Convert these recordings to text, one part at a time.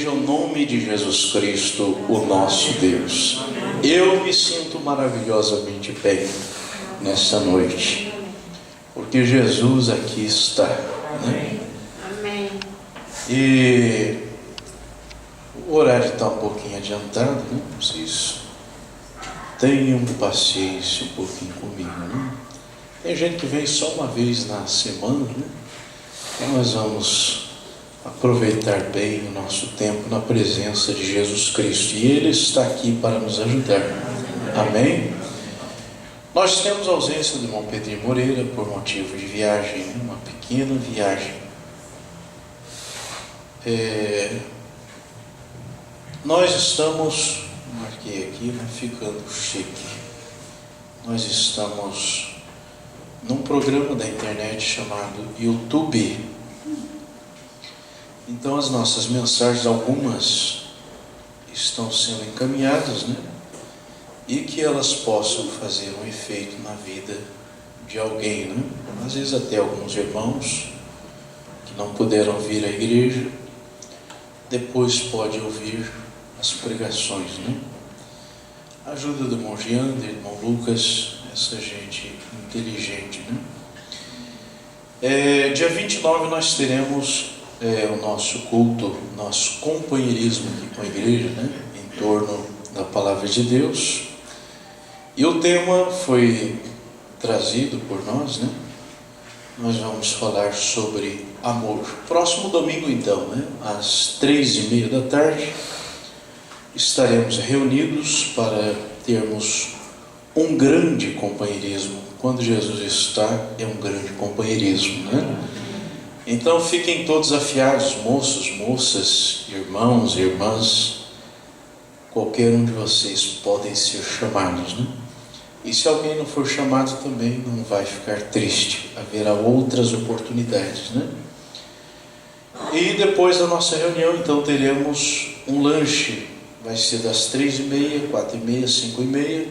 seja o nome de Jesus Cristo, o nosso Deus. Eu me sinto maravilhosamente bem nessa noite, porque Jesus aqui está, né? Amém. E o horário está um pouquinho adiantado, né? Vocês tenham paciência um pouquinho comigo, né? Tem gente que vem só uma vez na semana, né? Então nós vamos aproveitar bem o nosso tempo na presença de Jesus Cristo, e Ele está aqui para nos ajudar. Amém? Nós temos a ausência do irmão Pedrinho Moreira por motivo de viagem, né? Uma pequena viagem. Nós estamos, marquei aqui, né, ficando chique. Nós estamos num programa da internet chamado YouTube. Então as nossas mensagens, algumas estão sendo encaminhadas, né? E que elas possam fazer um efeito na vida de alguém, né? Às vezes até alguns irmãos que não puderam vir à igreja, depois pode ouvir as pregações, né? A ajuda do irmão Jean, do irmão Lucas, essa gente inteligente, né? Dia 29 nós teremos o nosso culto, nosso companheirismo aqui com a igreja, né? Em torno da palavra de Deus. E o tema foi trazido por nós, né? Nós vamos falar sobre amor. Próximo domingo, então, né? Às 3:30 da tarde, estaremos reunidos para termos um grande companheirismo. Quando Jesus está, é um grande companheirismo, né? Então fiquem todos afiados, moços, moças, irmãos, irmãs, qualquer um de vocês podem ser chamados, né? E se alguém não for chamado também, não vai ficar triste, haverá outras oportunidades, né? E depois da nossa reunião, então, teremos um lanche, vai ser das 3:30, 4:30, 5:30,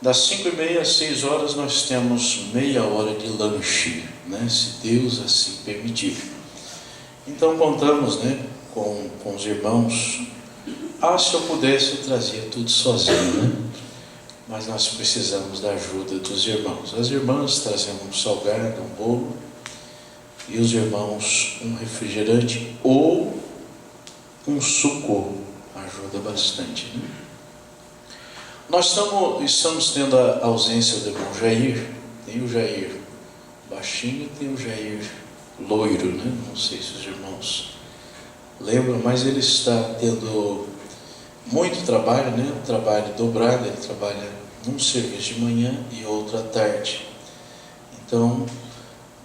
das 5:30 às 6 horas nós temos meia hora de lanche, né? Se Deus assim permitir. Então contamos, né, com os irmãos. Se eu pudesse eu trazia tudo sozinho, né? Mas nós precisamos da ajuda dos irmãos. As irmãs trazendo um salgado, um bolo, e os irmãos um refrigerante ou um suco, ajuda bastante, né? Nós estamos tendo a ausência do irmão Jair. Tem o Jair baixinho e tem o Jair loiro, né? Não sei se os irmãos lembram, mas ele está tendo muito trabalho, né? Um trabalho dobrado. Ele trabalha num serviço de manhã e outro à tarde. Então,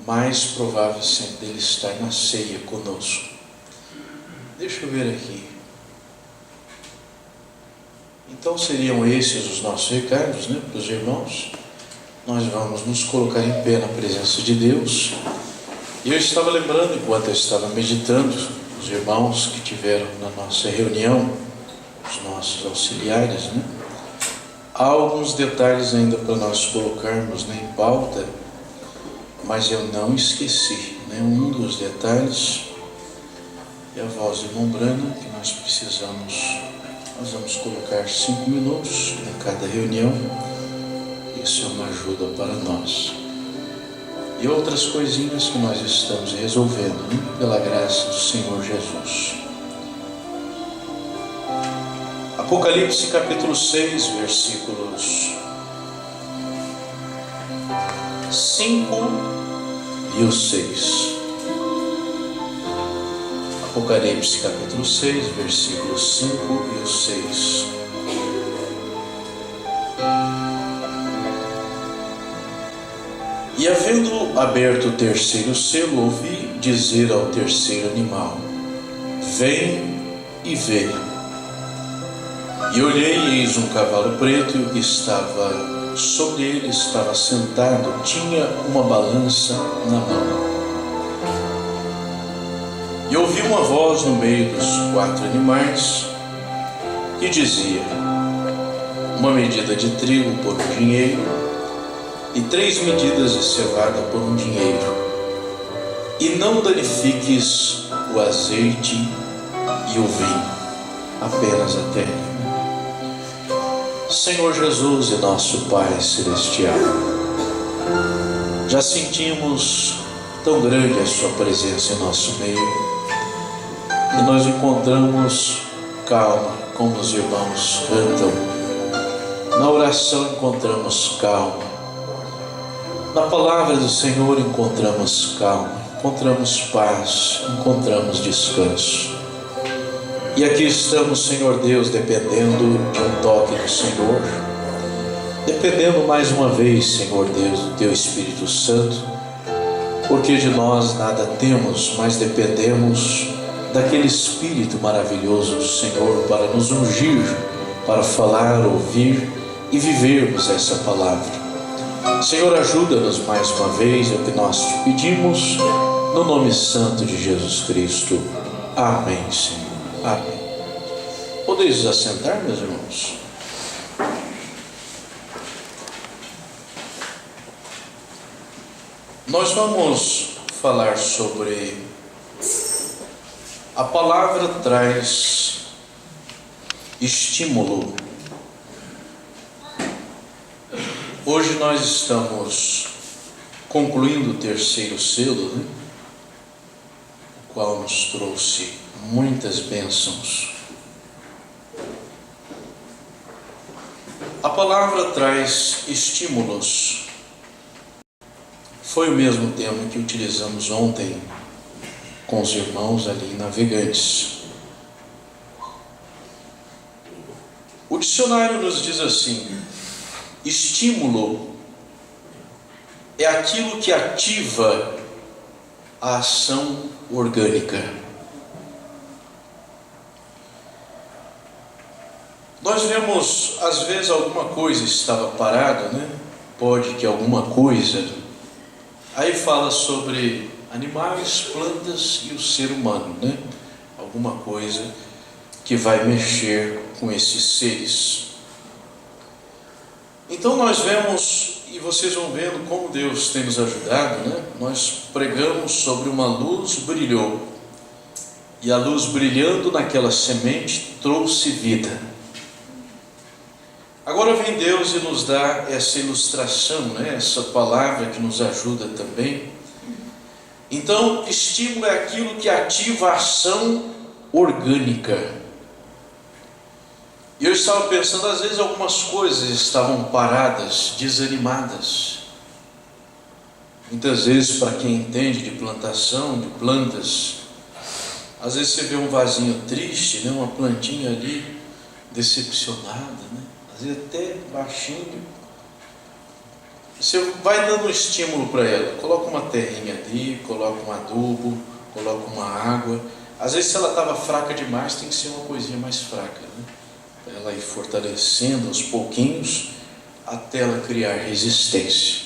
mais provável sempre dele estar na ceia conosco. Deixa eu ver aqui. Então seriam esses os nossos recados, né, para os irmãos. Nós vamos nos colocar em pé na presença de Deus. E eu estava lembrando, enquanto eu estava meditando, os irmãos que tiveram na nossa reunião, os nossos auxiliares, né? Há alguns detalhes ainda para nós colocarmos, né, em pauta, mas eu não esqueci, né? Um dos detalhes é a voz do irmão Brana, que nós vamos colocar 5 minutos em cada reunião. Isso é uma ajuda para nós. E outras coisinhas que nós estamos resolvendo, né? Pela graça do Senhor Jesus. Apocalipse capítulo 6, versículos 5 e o 6. Apocalipse capítulo 6, versículos 5 e o 6. E havendo aberto o terceiro selo, ouvi dizer ao terceiro animal: vem e vê. E olhei, e eis um cavalo preto, e o que estava sobre ele estava sentado, tinha uma balança na mão. E ouvi uma voz no meio dos 4 animais, que dizia: uma medida de trigo por um dinheiro, e 3 medidas de cevada por um dinheiro. E não danifiques o azeite e o vinho, apenas até ali. Senhor Jesus e nosso Pai Celestial, já sentimos tão grande a Sua presença em nosso meio, e nós encontramos calma, como os irmãos cantam. Na oração encontramos calma, na palavra do Senhor encontramos calma, encontramos paz, encontramos descanso. E aqui estamos, Senhor Deus, dependendo de um toque do Senhor, dependendo mais uma vez, Senhor Deus, do Teu Espírito Santo, porque de nós nada temos, mas dependemos daquele Espírito maravilhoso do Senhor para nos ungir, para falar, ouvir e vivermos essa palavra. Senhor, ajuda-nos mais uma vez, é o que nós te pedimos, no nome santo de Jesus Cristo. Amém, Senhor. Amém. Podeis vos assentar, meus irmãos? Nós vamos falar sobre a palavra traz estímulo. Hoje nós estamos concluindo o terceiro selo, né? O qual nos trouxe muitas bênçãos. A palavra traz estímulos. Foi o mesmo tema que utilizamos ontem com os irmãos ali Navegantes. O dicionário nos diz assim: estímulo é aquilo que ativa a ação orgânica. Nós vemos, às vezes, alguma coisa estava parada, né? Pode que alguma coisa. Aí fala sobre animais, plantas e o ser humano, né? Alguma coisa que vai mexer com esses seres. Então nós vemos, e vocês vão vendo como Deus tem nos ajudado, né? Nós pregamos sobre uma luz brilhou, e a luz brilhando naquela semente trouxe vida. Agora vem Deus e nos dá essa ilustração, né? Essa palavra que nos ajuda também. Então, estímulo é aquilo que ativa a ação orgânica. E eu estava pensando, às vezes algumas coisas estavam paradas, desanimadas. Muitas vezes, para quem entende de plantação, de plantas, às vezes você vê um vasinho triste, né? Uma plantinha ali decepcionada, né? Às vezes até baixinho. Você vai dando um estímulo para ela, coloca uma terrinha ali, coloca um adubo, coloca uma água. Às vezes, se ela estava fraca demais, tem que ser uma coisinha mais fraca, né? Para ela ir fortalecendo aos pouquinhos até ela criar resistência.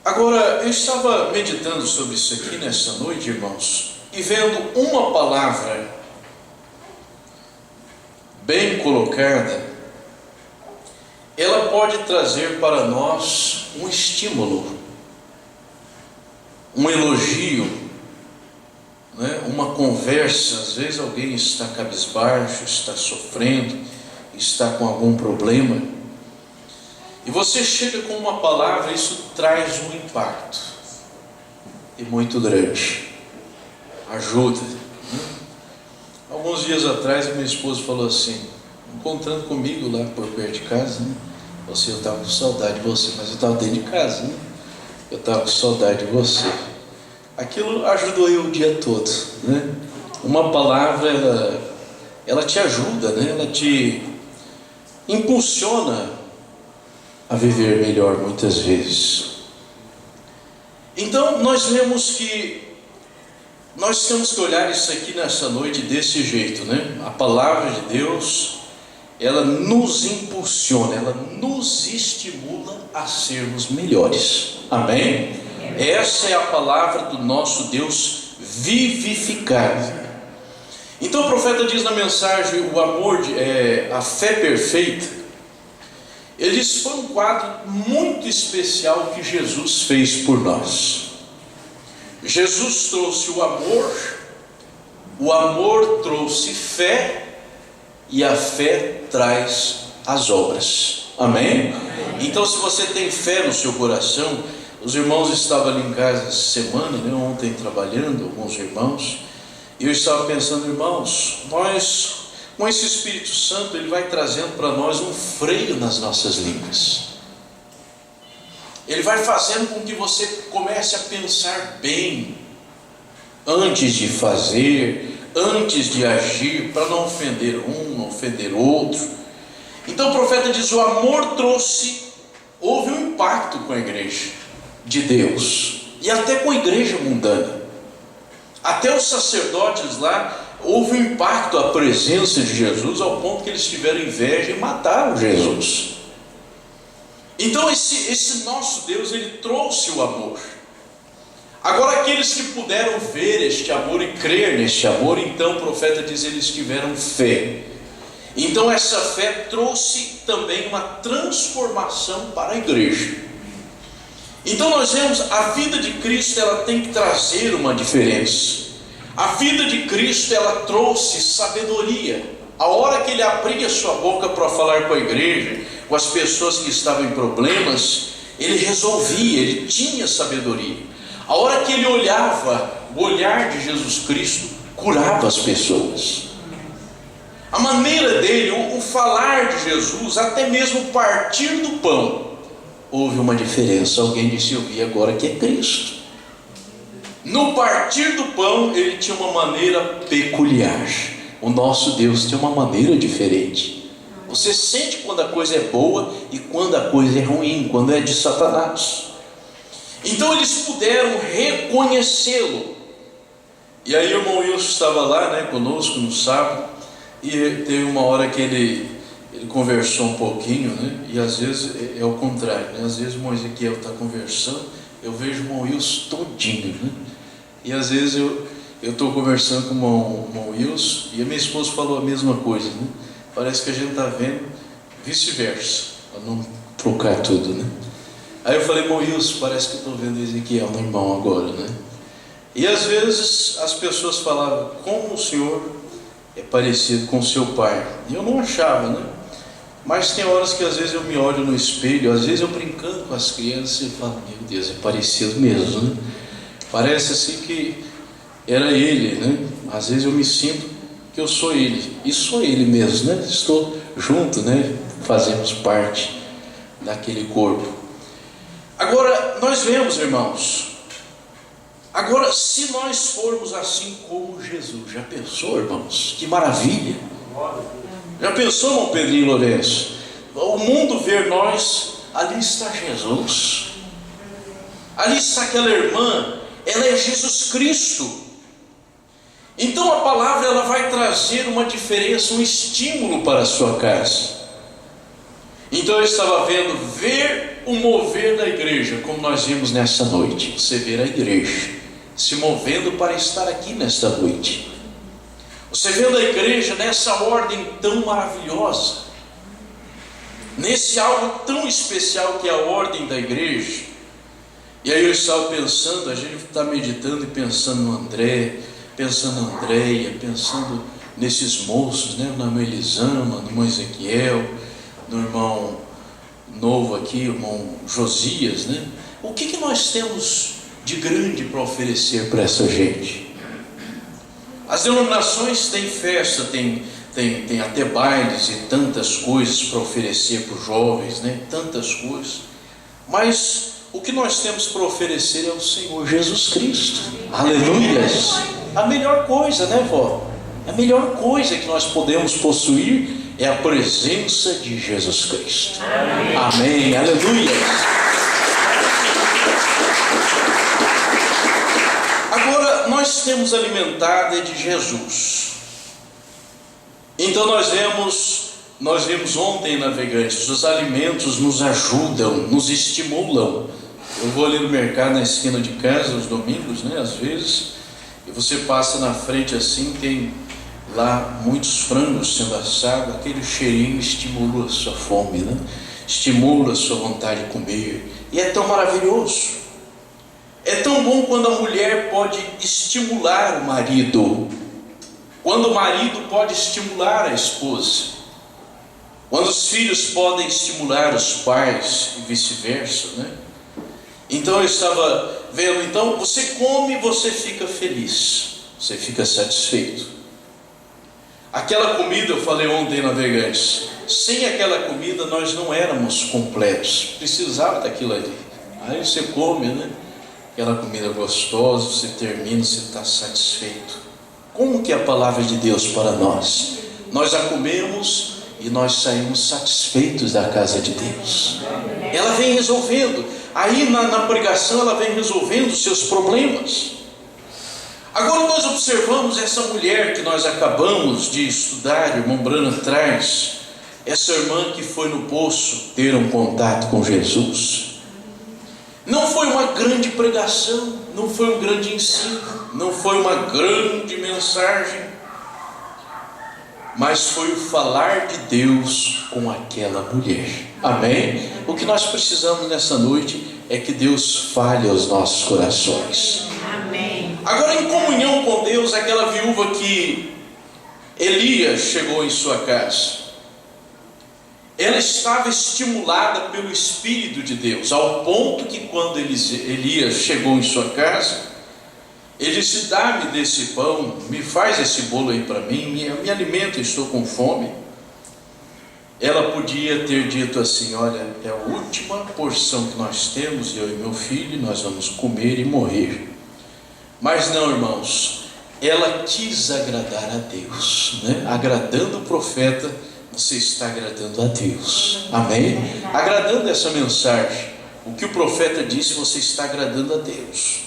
Agora, eu estava meditando sobre isso aqui nessa noite, irmãos, e vendo uma palavra bem colocada, ela pode trazer para nós um estímulo, um elogio, né? Uma conversa. Às vezes alguém está cabisbaixo, está sofrendo, está com algum problema, e você chega com uma palavra, isso traz um impacto, e muito grande, ajuda, né? Alguns dias atrás, minha esposa falou assim, encontrando comigo lá por perto de casa, né? Você, eu estava com saudade de você, mas eu estava dentro de casa, né? Eu estava com saudade de você. Aquilo ajudou eu o dia todo, né? Uma palavra, ela te ajuda, né? Ela te impulsiona a viver melhor muitas vezes. Então nós vemos que nós temos que olhar isso aqui nessa noite desse jeito, né? A palavra de Deus, ela nos impulsiona, ela nos estimula a sermos melhores. Amém? Essa é a palavra do nosso Deus vivificado. Então o profeta diz na mensagem, o amor, a fé perfeita, ele diz, foi um quadro muito especial que Jesus fez por nós. Jesus trouxe o amor o amor trouxe fé e a fé traz as obras. Amém? Então, se você tem fé no seu coração, os irmãos estavam ali em casa essa semana, né, ontem trabalhando, alguns irmãos, e eu estava pensando, irmãos, nós, com esse Espírito Santo, ele vai trazendo para nós um freio nas nossas línguas. Ele vai fazendo com que você comece a pensar bem antes de fazer, antes de agir, para não ofender um, não ofender outro. Então o profeta diz: o amor houve um impacto com a igreja de Deus, e até com a igreja mundana. Até os sacerdotes lá, houve um impacto, a presença de Jesus, ao ponto que eles tiveram inveja e mataram Jesus. Então esse nosso Deus, ele trouxe o amor. Agora aqueles que puderam ver este amor e crer neste amor, então o profeta diz, eles tiveram fé. Então essa fé trouxe também uma transformação para a igreja. Então nós vemos, a vida de Cristo, ela tem que trazer uma diferença. A vida de Cristo, ela trouxe sabedoria. A hora que ele abria sua boca para falar com a igreja, com as pessoas que estavam em problemas, ele resolvia, ele tinha sabedoria. A hora que ele olhava, o olhar de Jesus Cristo curava as pessoas. A maneira dele, o falar de Jesus, até mesmo o partir do pão, houve uma diferença. Alguém disse: eu vi agora que é Cristo. No partir do pão, ele tinha uma maneira peculiar. O nosso Deus tem uma maneira diferente. Você sente quando a coisa é boa e quando a coisa é ruim, quando é de Satanás. Então eles puderam reconhecê-lo. E aí o irmão Wilson estava lá, conosco no sábado, e teve uma hora que ele conversou um pouquinho, e às vezes é o contrário, às vezes o irmão Ezequiel está conversando, eu vejo o irmão Wilson todinho, e às vezes eu estou conversando com o irmão Wilson, e a minha esposa falou a mesma coisa, parece que a gente está vendo vice-versa, para não trocar tudo, Aí eu falei: irmão Wilson, parece que eu estou vendo Ezequiel no irmão agora, E às vezes as pessoas falavam: como o senhor é parecido com seu pai. E eu não achava, Mas tem horas que às vezes eu me olho no espelho, às vezes eu brincando com as crianças e falo: meu Deus, é parecido mesmo, Parece assim que era ele, Às vezes eu me sinto que eu sou ele, e sou ele mesmo, Estou junto, Fazemos parte daquele corpo. Agora, nós vemos, irmãos, agora, se nós formos assim como Jesus, já pensou, irmãos? Que maravilha! Já pensou, irmão Pedrinho Lourenço? O mundo ver nós, ali está Jesus, ali está aquela irmã, ela é Jesus Cristo. Então a palavra, ela vai trazer uma diferença, um estímulo para a sua casa. Então eu estava vendo, ver o mover da igreja, como nós vimos nessa noite. Você vê a igreja se movendo para estar aqui nesta noite. Você vendo a igreja nessa ordem tão maravilhosa, nesse algo tão especial que é a ordem da igreja. E aí eu estava pensando, a gente está meditando e pensando no André, pensando na Andréia, pensando nesses moços, na irmã Elisama, no irmão Ezequiel, no irmão novo aqui, o irmão Josias, O que nós temos de grande para oferecer para essa gente? As denominações têm festa, tem até bailes e tantas coisas para oferecer para os jovens, Tantas coisas. Mas o que nós temos para oferecer é o Senhor Jesus Cristo. Aleluias! A melhor coisa, vó? A melhor coisa que nós podemos possuir é a presença de Jesus Cristo. Amém. Amém. Aleluia. Agora, nós temos alimentado de Jesus. Então nós vimos ontem, navegantes, os alimentos nos ajudam, nos estimulam. Eu vou ali no mercado, na esquina de casa, aos domingos, às vezes, e você passa na frente assim, tem lá muitos frangos sendo assados, aquele cheirinho estimula a sua fome, estimula a sua vontade de comer, e é tão maravilhoso. É tão bom quando a mulher pode estimular o marido quando o marido pode estimular a esposa, quando os filhos podem estimular os pais e vice-versa, né? Então eu estava vendo, então você come e você fica feliz, você fica satisfeito. Aquela comida, eu falei ontem na Navegantes, sem aquela comida nós não éramos completos, precisava daquilo ali. Aí você come, né? Aquela comida gostosa, você termina, você está satisfeito. Como que é a palavra de Deus para nós? Nós a comemos e nós saímos satisfeitos da casa de Deus. Ela vem resolvendo, aí na pregação ela vem resolvendo os seus problemas. Agora nós observamos essa mulher que nós acabamos de estudar, irmão Branham traz, essa irmã que foi no poço ter um contato com Jesus. Não foi uma grande pregação, não foi um grande ensino, não foi uma grande mensagem, mas foi o falar de Deus com aquela mulher. Amém? O que nós precisamos nessa noite é que Deus fale aos nossos corações. Amém. Agora, em comunhão com Deus, aquela viúva que Elias chegou em sua casa, ela estava estimulada pelo Espírito de Deus, ao ponto que quando Elias chegou em sua casa, ele disse: dá-me desse pão, me faz esse bolo aí para mim, me alimenta, estou com fome. Ela podia ter dito assim: olha, é a última porção que nós temos, eu e meu filho, nós vamos comer e morrer. Mas não, irmãos, ela quis agradar a Deus, né? Agradando o profeta, você está agradando a Deus. Amém? Agradando essa mensagem, o que o profeta disse, você está agradando a Deus.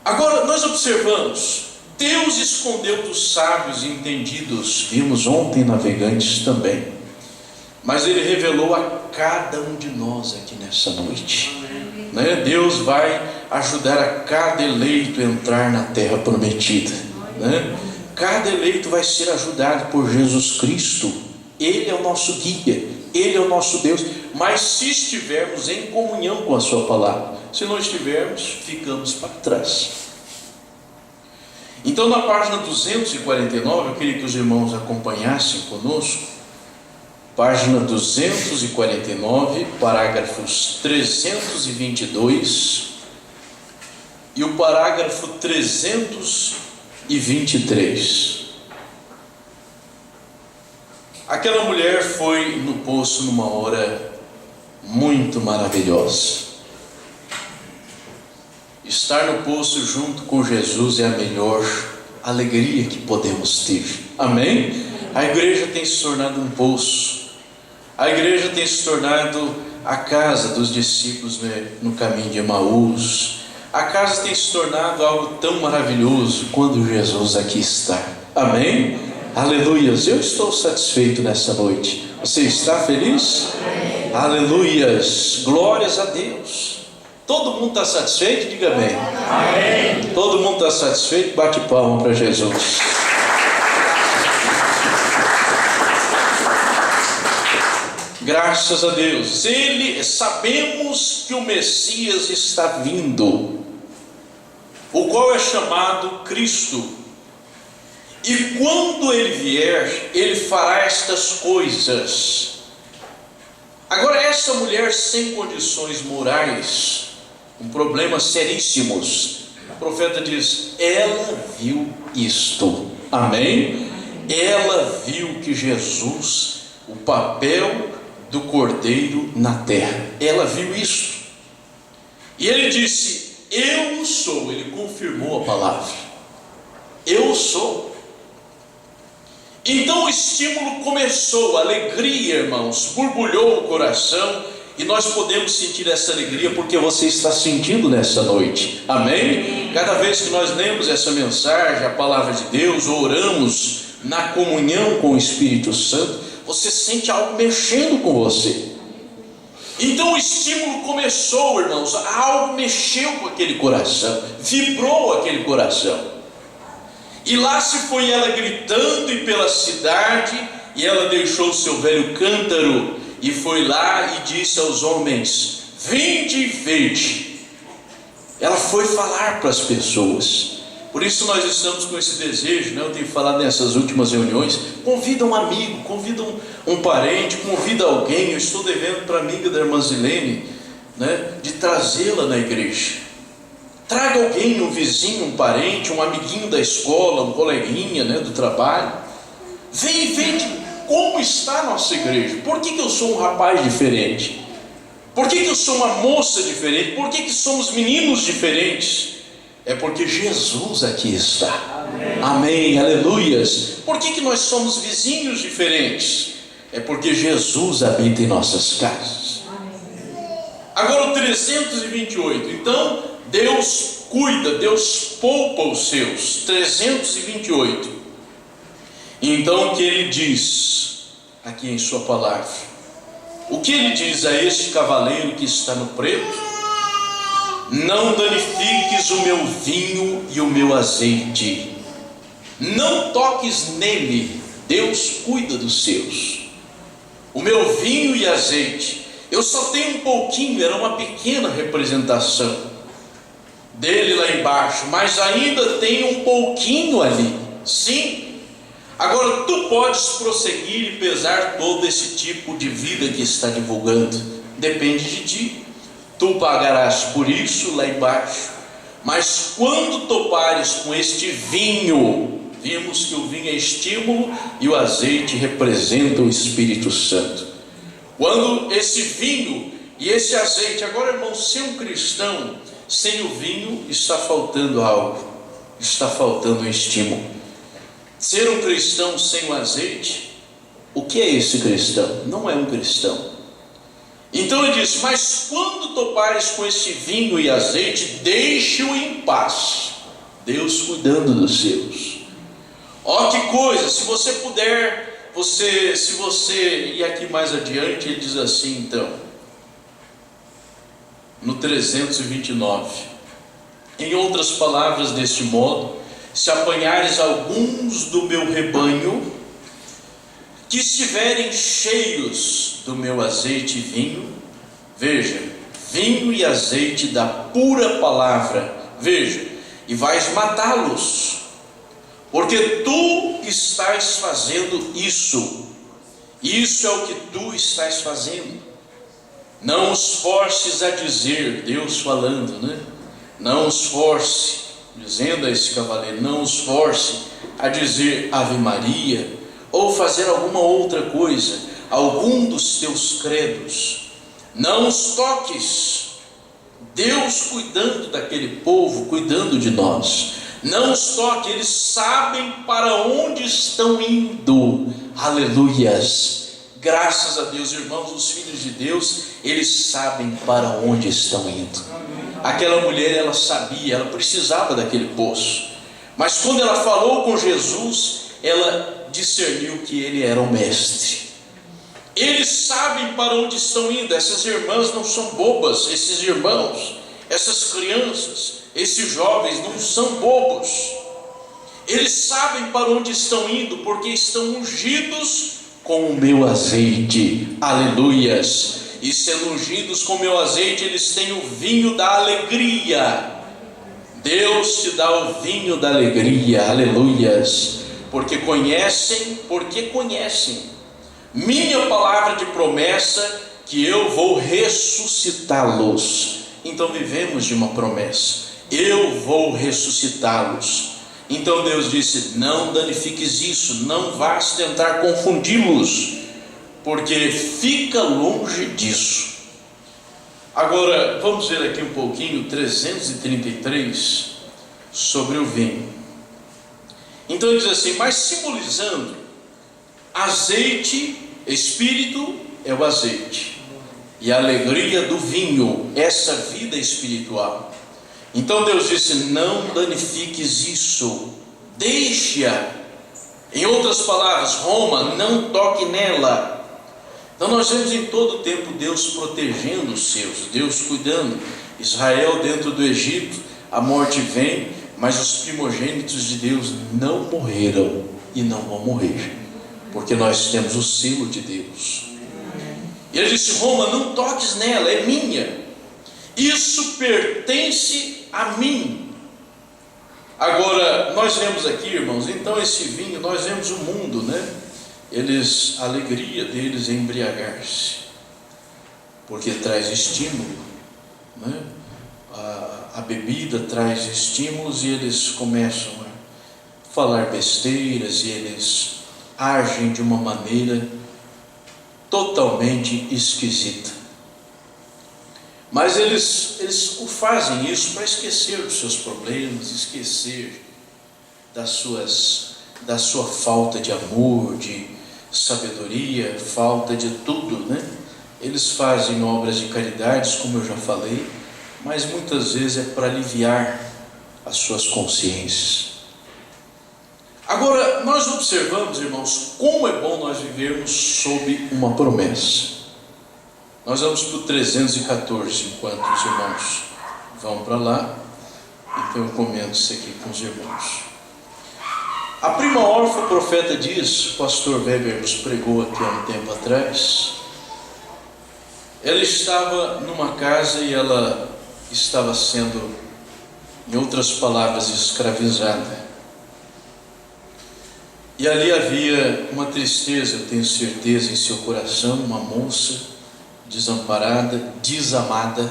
Agora nós observamos, Deus escondeu dos sábios e entendidos, vimos ontem Navegantes também, mas Ele revelou a cada um de nós aqui nessa noite, né? Deus vai ajudar a cada eleito a entrar na terra prometida, né? Cada eleito vai ser ajudado por Jesus Cristo. Ele é o nosso guia, Ele é o nosso Deus. Mas se estivermos em comunhão com a sua palavra, se não estivermos, ficamos para trás. Então na página 249, eu queria que os irmãos acompanhassem conosco. Página 249, parágrafos 322 e o parágrafo 323. Aquela mulher foi no poço numa hora muito maravilhosa. Estar no poço junto com Jesus é a melhor alegria que podemos ter. Amém? A igreja tem se tornado um poço. A igreja tem se tornado a casa dos discípulos no caminho de Emaús. A casa tem se tornado algo tão maravilhoso quando Jesus aqui está. Amém? Aleluias. Eu estou satisfeito nessa noite. Você está feliz? Amém. Aleluias. Glórias a Deus. Todo mundo está satisfeito? Diga bem. Amém. Todo mundo está satisfeito? Bate palma para Jesus. Graças a Deus. Sabemos que o Messias está vindo, o qual é chamado Cristo. E quando Ele vier, Ele fará estas coisas. Agora, essa mulher sem condições morais, com problemas seríssimos, o profeta diz, ela viu isto. Amém? Ela viu que Jesus, o papel do Cordeiro na terra, ela viu isso. E ele disse, eu sou. Ele confirmou a palavra, eu sou. Então o estímulo começou, a alegria, irmãos, borbulhou o coração, e nós podemos sentir essa alegria porque você está sentindo nessa noite. Amém? Cada vez que nós lemos essa mensagem, a palavra de Deus, oramos na comunhão com o Espírito Santo, você sente algo mexendo com você. Então o estímulo começou, irmãos, algo mexeu com aquele coração, vibrou aquele coração. E lá se foi ela gritando e pela cidade, e ela deixou o seu velho cântaro, e foi lá e disse aos homens, vinde e vede. Ela foi falar para as pessoas, Por isso nós estamos com esse desejo, né? Eu tenho falado nessas últimas reuniões, convida um amigo, convida um parente, convida alguém. Eu estou devendo para a amiga da irmã Zilene, né, de trazê-la na igreja. Traga alguém, um vizinho, um parente, um amiguinho da escola, um coleguinha, né, do trabalho. Vem e vê como está a nossa igreja. Por que eu sou um rapaz diferente? Por que eu sou uma moça diferente? Por que somos meninos diferentes? É porque Jesus aqui está. Amém, amém, aleluias. Por que nós somos vizinhos diferentes? É porque Jesus habita em nossas casas. Agora o 328. Então Deus cuida, Deus poupa os seus. 328. Então o que ele diz aqui em sua palavra? O que ele diz a este cavaleiro que está no preto? Não danifiques o meu vinho e o meu azeite, não toques nele. Deus cuida dos seus. O meu vinho e azeite, eu só tenho um pouquinho, era uma pequena representação dele lá embaixo, mas ainda tem um pouquinho ali, sim. Agora tu podes prosseguir e pesar todo esse tipo de vida que está divulgando, depende de ti. Tu pagarás por isso lá embaixo. Mas quando topares com este vinho, vimos que o vinho é estímulo e o azeite representa o Espírito Santo. Quando esse vinho e esse azeite, agora irmão, ser um cristão sem o vinho está faltando algo, está faltando um estímulo. Ser um cristão sem o azeite, o que é esse cristão? Não é um cristão. Então ele diz, mas quando topares com este vinho e azeite, deixe-o em paz. Deus cuidando dos seus. Ó, que coisa, se você puder, se você ir aqui mais adiante, ele diz assim então, no 329, em outras palavras, deste modo, se apanhares alguns do meu rebanho, que estiverem cheios do meu azeite e vinho, veja, vinho e azeite da pura palavra, veja, e vais matá-los, porque tu estás fazendo isso é o que tu estás fazendo. Não os forces a dizer, Deus falando, né? Não os force, dizendo a esse cavaleiro, não os force a dizer Ave Maria, ou fazer alguma outra coisa, algum dos teus credos. Não os toques. Deus cuidando daquele povo, cuidando de nós. Não os toque, eles sabem para onde estão indo. Aleluias. Graças a Deus, irmãos, os filhos de Deus, eles sabem para onde estão indo. Aquela mulher, ela sabia, ela precisava daquele poço. Mas quando ela falou com Jesus, ela discerniu que ele era o mestre. Eles sabem para onde estão indo. Essas irmãs não são bobas, esses irmãos, essas crianças, esses jovens não são bobos. Eles sabem para onde estão indo, porque estão ungidos com o meu azeite. Aleluias. E sendo ungidos com o meu azeite, eles têm o vinho da alegria. Deus te dá o vinho da alegria. Aleluias. Porque conhecem minha palavra de promessa, que eu vou ressuscitá-los. Então vivemos de uma promessa, eu vou ressuscitá-los. Então Deus disse, não danifiques isso, não vás tentar confundi-los, porque fica longe disso. Agora vamos ver aqui um pouquinho 333 sobre o vinho. Então ele diz assim, mas simbolizando azeite, espírito é o azeite, e a alegria do vinho, essa vida espiritual. Então Deus disse, não danifiques isso, deixa. Em outras palavras, Roma, não toque nela. Então nós vemos em todo o tempo Deus protegendo os seus, Deus cuidando. Israel dentro do Egito, a morte vem, mas os primogênitos de Deus não morreram e não vão morrer, porque nós temos o selo de Deus. E ele disse, Roma, não toques nela, é minha, isso pertence a mim. Agora, nós vemos aqui, irmãos, então esse vinho, nós vemos o mundo, né? A alegria deles é embriagar-se, porque traz estímulo, né? A bebida traz estímulos e eles começam a falar besteiras e eles agem de uma maneira totalmente esquisita. Mas eles fazem isso para esquecer dos seus problemas, esquecer da sua falta de amor, de sabedoria, falta de tudo, né? Eles fazem obras de caridade, como eu já falei, mas muitas vezes é para aliviar as suas consciências. Agora, nós observamos, irmãos, como é bom nós vivermos sob uma promessa. Nós vamos para o 314, enquanto os irmãos vão para lá, então eu comento isso aqui com os irmãos. A prima órfã, o profeta diz, o pastor Weber nos pregou aqui há um tempo atrás, ela estava numa casa e ela estava sendo, em outras palavras, escravizada. E ali havia uma tristeza, eu tenho certeza, em seu coração, uma moça desamparada, desamada.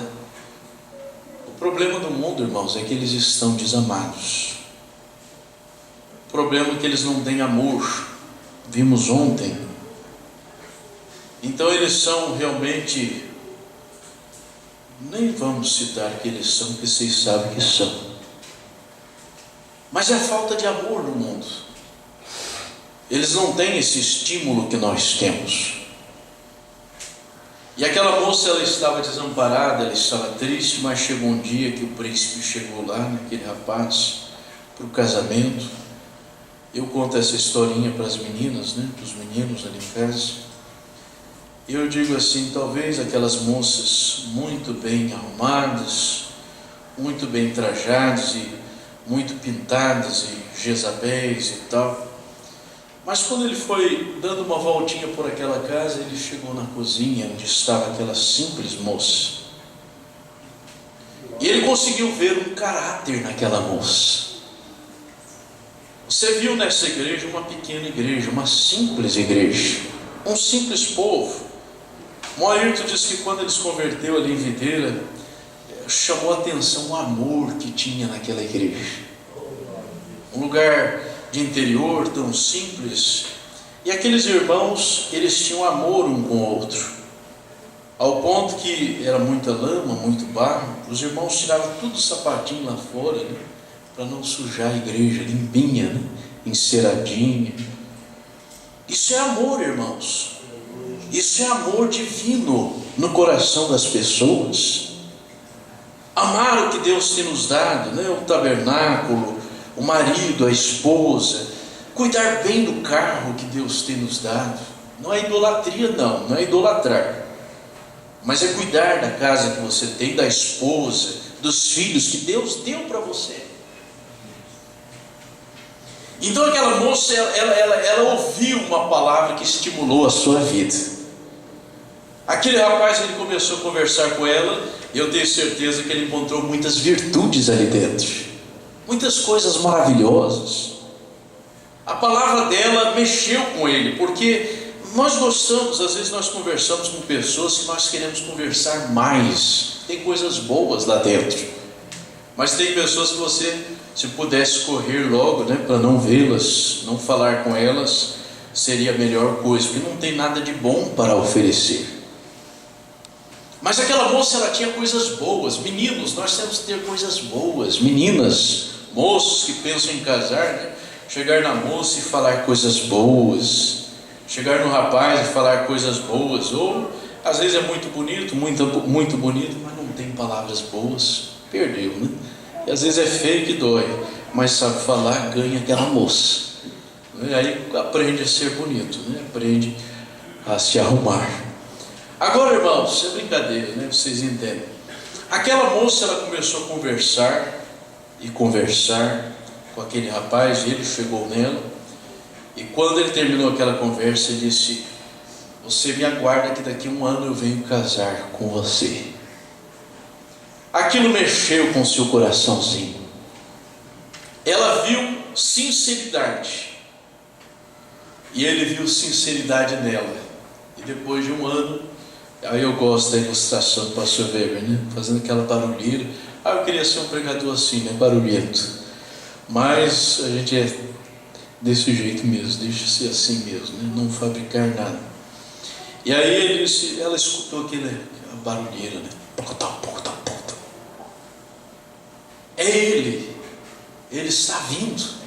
O problema do mundo, irmãos, é que eles estão desamados. O problema é que eles não têm amor. Vimos ontem. Então eles são realmente, nem vamos citar que eles são, porque vocês sabem que são. Mas é a falta de amor no mundo. Eles não têm esse estímulo que nós temos. E aquela moça, ela estava desamparada, ela estava triste, mas chegou um dia que o príncipe chegou lá, naquele rapaz, para o casamento. Eu conto essa historinha para as meninas, né, para os meninos ali em casa. E eu digo assim, talvez aquelas moças muito bem arrumadas, muito bem trajadas e muito pintadas e Jezabéis e tal. Mas quando ele foi dando uma voltinha por aquela casa, ele chegou na cozinha onde estava aquela simples moça. E ele conseguiu ver um caráter naquela moça. Você viu nessa igreja uma pequena igreja, uma simples igreja, um simples povo. O Ayrton disse que quando ele se converteu ali em Videira, chamou a atenção o amor que tinha naquela igreja. Um lugar de interior, tão simples, e aqueles irmãos, eles tinham amor um com o outro, ao ponto que era muita lama, muito barro, os irmãos tiravam tudo o sapatinho lá fora, né, para não sujar a igreja, limpinha, né, enceradinha. Isso é amor, irmãos, isso é amor divino no coração das pessoas. Amar o que Deus tem nos dado, né, o tabernáculo, o marido, a esposa, cuidar bem do carro que Deus tem nos dado. Não é idolatria, não é idolatrar, mas é cuidar da casa que você tem, da esposa, dos filhos que Deus deu para você. Então aquela moça, ela ouviu uma palavra que estimulou a sua vida. Aquele rapaz, ele começou a conversar com ela, e eu tenho certeza que ele encontrou muitas virtudes ali dentro, muitas coisas maravilhosas. A palavra dela mexeu com ele, porque nós gostamos, às vezes nós conversamos com pessoas que nós queremos conversar mais. Tem coisas boas lá dentro, mas tem pessoas que você, se pudesse correr logo, né, para não vê-las, não falar com elas, seria a melhor coisa, porque não tem nada de bom para oferecer. Mas aquela moça, ela tinha coisas boas. Meninos, nós temos que ter coisas boas. Meninas, moços que pensam em casar, né? Chegar na moça e falar coisas boas, chegar no rapaz e falar coisas boas. Ou às vezes é muito bonito, muito bonito, mas não tem palavras boas, perdeu, né? E às vezes é feio que dói, mas sabe falar, ganha aquela moça. E aí aprende a ser bonito, né? Aprende a se arrumar. Agora, irmãos, isso é brincadeira, né? Vocês entendem. Aquela moça, ela começou a conversar com aquele rapaz, e ele chegou nela, e quando ele terminou aquela conversa, ele disse: você me aguarda que daqui a 1 ano eu venho casar com você. Aquilo mexeu com o seu coraçãozinho. ela viu sinceridade. E ele viu sinceridade nela. E depois de um ano, aí eu gosto da ilustração do pastor Weber, né? Fazendo aquela barulheira. Eu queria ser um pregador assim, né? Barulhento. Mas a gente é desse jeito mesmo, deixa ser assim mesmo, né? Não fabricar nada. E aí ela escutou aquela barulheira, né? É ele está vindo.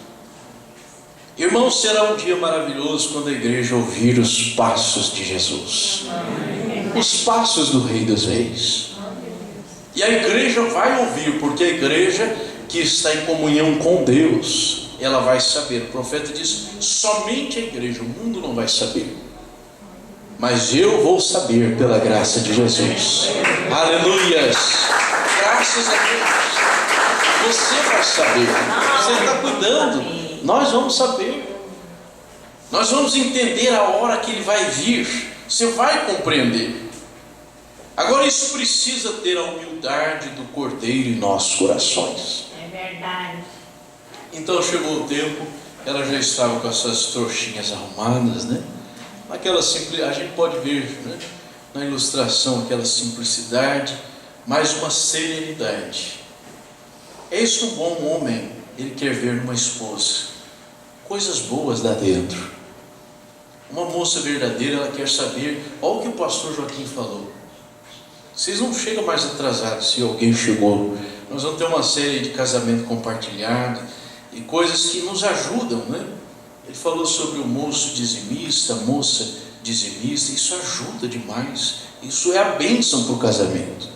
Irmãos, será um dia maravilhoso quando a igreja ouvir os passos de Jesus, os passos do Rei dos Reis. E a igreja vai ouvir, porque a igreja que está em comunhão com Deus, ela vai saber. O profeta diz: somente a igreja, o mundo não vai saber, mas eu vou saber pela graça de Jesus. Aleluias! Graças a Deus. Você vai saber. Você está cuidando. Nós vamos saber. Nós vamos entender a hora que Ele vai vir. Você vai compreender. Agora isso precisa ter a humildade do Cordeiro em nossos corações. É verdade. Então chegou o tempo, ela já estava com essas trouxinhas arrumadas, né? Aquela simplicidade, a gente pode ver, né, na ilustração, aquela simplicidade, mas uma serenidade. É isso que um bom homem, ele quer ver numa esposa. Coisas boas lá dentro. Uma moça verdadeira, ela quer saber, olha o que o pastor Joaquim falou. Vocês não chegam mais atrasados se alguém chegou. Nós vamos ter uma série de casamento compartilhado e coisas que nos ajudam, né? Ele falou sobre o moço dizimista, a moça dizimista. Isso ajuda demais. Isso é a bênção para o casamento.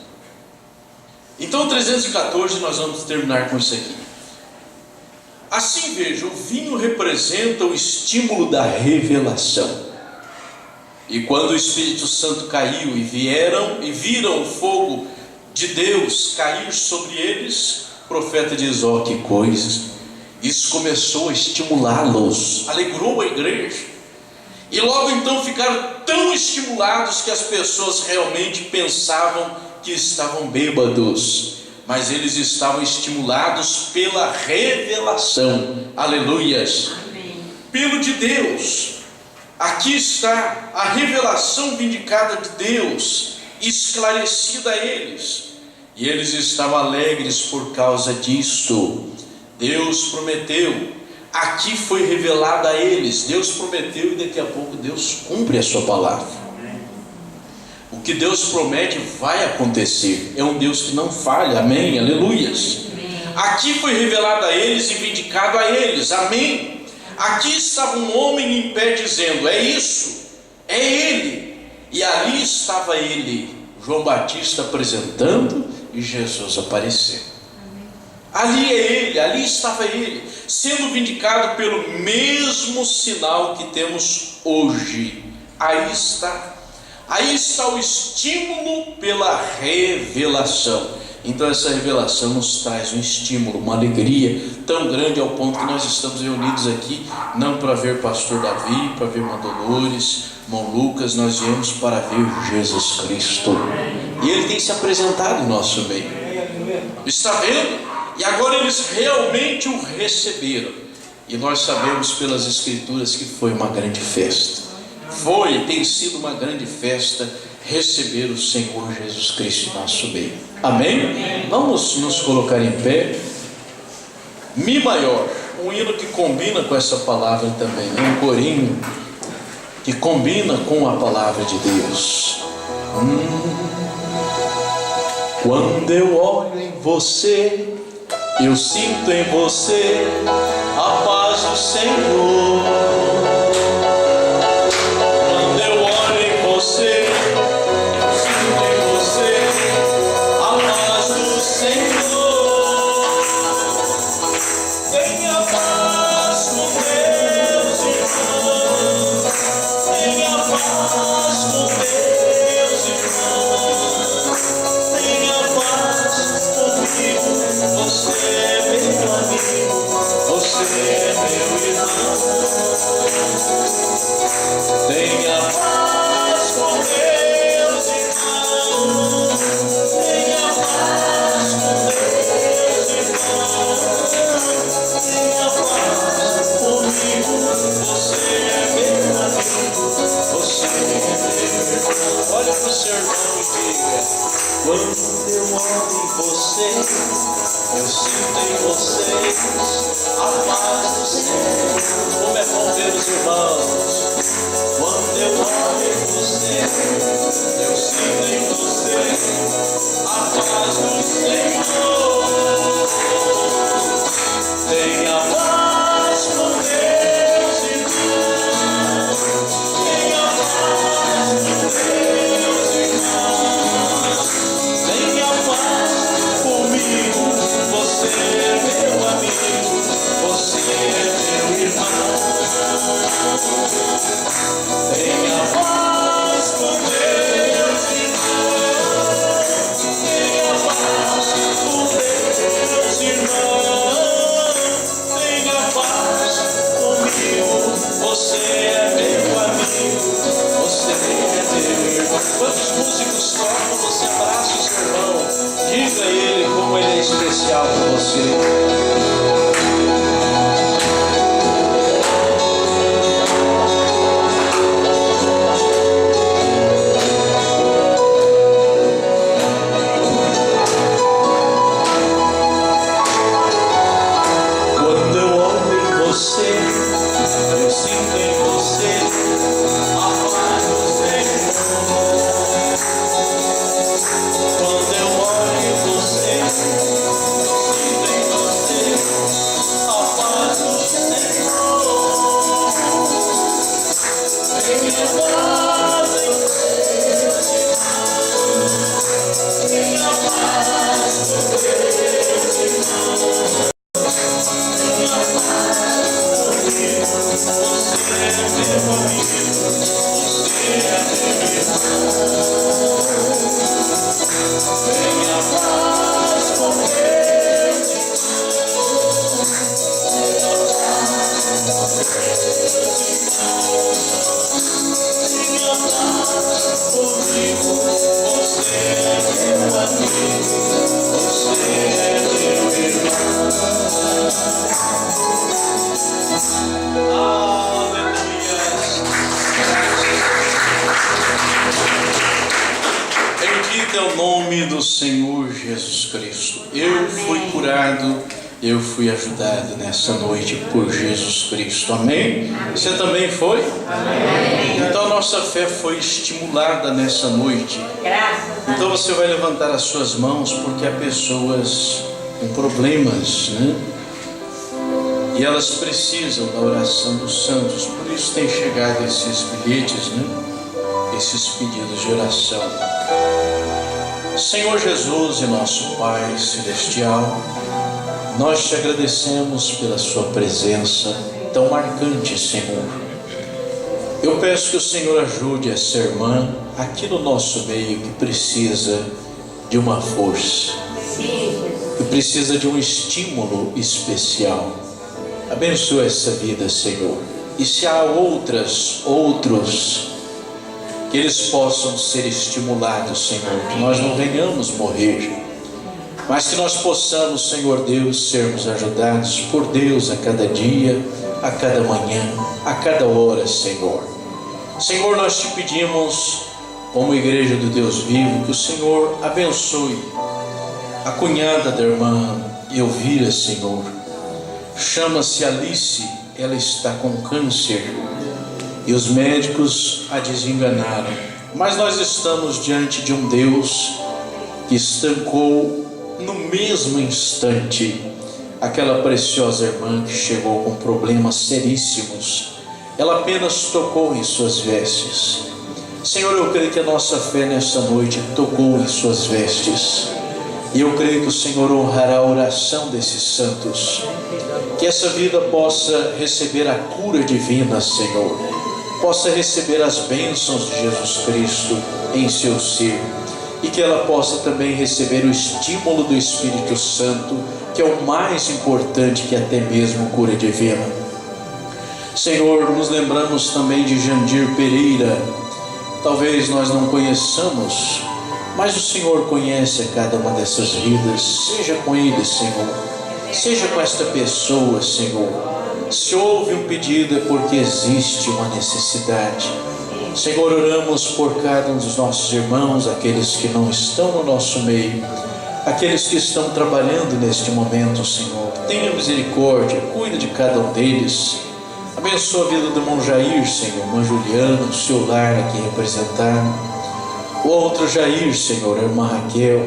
Então 314 nós vamos terminar com isso aqui. Assim veja, o vinho representa o estímulo da revelação. E quando o Espírito Santo caiu e viram o fogo de Deus cair sobre eles, o profeta diz: ó, que coisas. Isso começou a estimulá-los, alegrou a igreja. E logo então ficaram tão estimulados que as pessoas realmente pensavam que estavam bêbados, mas eles estavam estimulados pela revelação. Aleluias. Amém. Pelo de Deus. Aqui está a revelação vindicada de Deus, esclarecida a eles, e eles estavam alegres por causa disto. Deus prometeu, aqui foi revelado a eles. Deus prometeu e daqui a pouco Deus cumpre a sua palavra. O que Deus promete vai acontecer. É um Deus que não falha. Amém, aleluias. Aqui foi revelado a eles e vindicado a eles. Amém. Aqui estava um homem em pé dizendo: é isso, é ele. E ali estava ele, João Batista apresentando e Jesus aparecendo. Ali é ele, ali estava ele, sendo vindicado pelo mesmo sinal que temos hoje. Aí está o estímulo pela revelação. Então essa revelação nos traz um estímulo, uma alegria tão grande ao ponto que nós estamos reunidos aqui, não para ver pastor Davi, para ver irmã Dolores, irmão Lucas, nós viemos para ver Jesus Cristo. E Ele tem se apresentado em nosso meio. Está vendo? E agora eles realmente o receberam. E nós sabemos pelas Escrituras que foi uma grande festa. Tem sido uma grande festa receber o Senhor Jesus Cristo em nosso meio. Amém? Vamos nos colocar em pé. Mi maior, um hino que combina com essa palavra também, um corinho que combina com a palavra de Deus. Quando eu olho em você, eu sinto em você a paz do Senhor. Quando eu olho em você, eu sinto em você a paz do Senhor. Tenha paz com Deus, irmão. Tenha paz com Deus, irmão. Tenha paz comigo. Você é meu amigo, você é meu irmão. Tenha paz com Deus, irmão. Tenha paz com Deus, irmão. Eu sinto em vocês a paz do Senhor. Como é bom ver os irmãos. Quando eu olho em você, eu sinto em você a paz do Senhor. Tenha paz com Deus, irmão. Tenha paz com Deus, irmão. Tenha paz comigo. Você é meu amigo. Você é meu irmão. Tenha paz com Deus, irmão. Tenha paz com Deus, irmão. Tenha paz comigo. Você é meu amigo. Você é meu irmão. Quantos músicos tocam, você abraça o seu irmão. Diga a ele como ele é especial para você. Eu sinto em você a paz do Senhor. Quando eu olho em você, eu sinto em você a paz do Senhor. Tenha paz em Deus, tenha paz com Deus, irmão. Tenha paz. Você é meu amigo, você é meu irmão. Tenha paz com Deus, tenha paz com Deus, tenha paz comigo. Você é meu amigo, você é meu irmão. Bendito é o nome do Senhor Jesus Cristo. Eu fui curado, eu fui ajudado nessa noite por Jesus Cristo. Amém? Você também foi? Amém. Então a nossa fé foi estimulada nessa noite. Então você vai levantar as suas mãos, porque há pessoas com problemas, né? E elas precisam da oração dos santos. Por isso tem chegado esses bilhetes, né? Esses pedidos de oração. Senhor Jesus e nosso Pai Celestial, nós te agradecemos pela sua presença tão marcante, Senhor. Eu peço que o Senhor ajude essa irmã aqui no nosso meio que precisa de uma força, que precisa de um estímulo especial. Abençoa essa vida, Senhor. E se há outros, que eles possam ser estimulados, Senhor, que nós não venhamos morrer, mas que nós possamos, Senhor Deus, sermos ajudados por Deus a cada dia, a cada manhã, a cada hora, Senhor. Senhor, nós te pedimos, como igreja do Deus vivo, que o Senhor abençoe a cunhada da irmã Elvira, Senhor. Chama-se Alice, ela está com câncer e os médicos a desenganaram, mas nós estamos diante de um Deus que estancou no mesmo instante aquela preciosa irmã que chegou com problemas seríssimos. Ela apenas tocou em suas vestes. Senhor, eu creio que a nossa fé nessa noite tocou em suas vestes, e eu creio que o Senhor honrará a oração desses santos, que essa vida possa receber a cura divina, Senhor, possa receber as bênçãos de Jesus Cristo em seu ser, e que ela possa também receber o estímulo do Espírito Santo, que é o mais importante que até mesmo cura divina. Senhor, nos lembramos também de Jandir Pereira. Talvez nós não conheçamos, mas o Senhor conhece a cada uma dessas vidas. Seja com ele, Senhor, seja com esta pessoa, Senhor. Se houve um pedido é porque existe uma necessidade. Senhor, oramos por cada um dos nossos irmãos, aqueles que não estão no nosso meio, aqueles que estão trabalhando neste momento, Senhor. Tenha misericórdia, cuida de cada um deles. Abençoa a vida do irmão Jair, Senhor, irmã Juliana, o seu lar aqui representado. O outro Jair, Senhor, a irmã Raquel,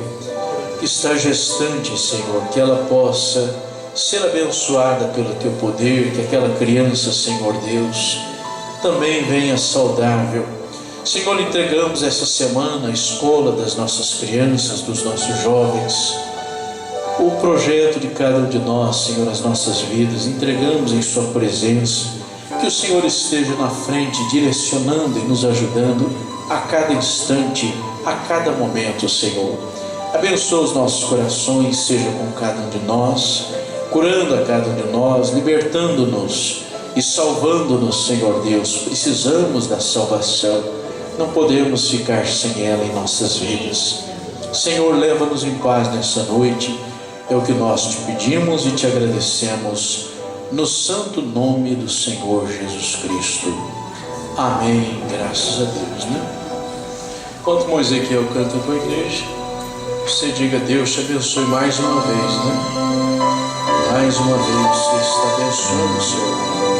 que está gestante, Senhor, que ela possa ser abençoada pelo Teu poder, que aquela criança, Senhor Deus, também venha saudável. Senhor, entregamos essa semana a escola das nossas crianças, dos nossos jovens, o projeto de cada um de nós, Senhor, as nossas vidas, entregamos em Sua presença, que o Senhor esteja na frente, direcionando e nos ajudando a cada instante, a cada momento, Senhor. Abençoa os nossos corações, seja com cada um de nós, curando a cada um de nós, libertando-nos e salvando-nos, Senhor Deus. Precisamos da salvação, não podemos ficar sem ela em nossas vidas. Senhor, leva-nos em paz nessa noite, é o que nós te pedimos e te agradecemos, no santo nome do Senhor Jesus Cristo. Amém, graças a Deus, né? Enquanto Moisequiel canta com a igreja, você diga: Deus te abençoe mais uma vez, né? Mais uma vez, você está abençoando o Senhor.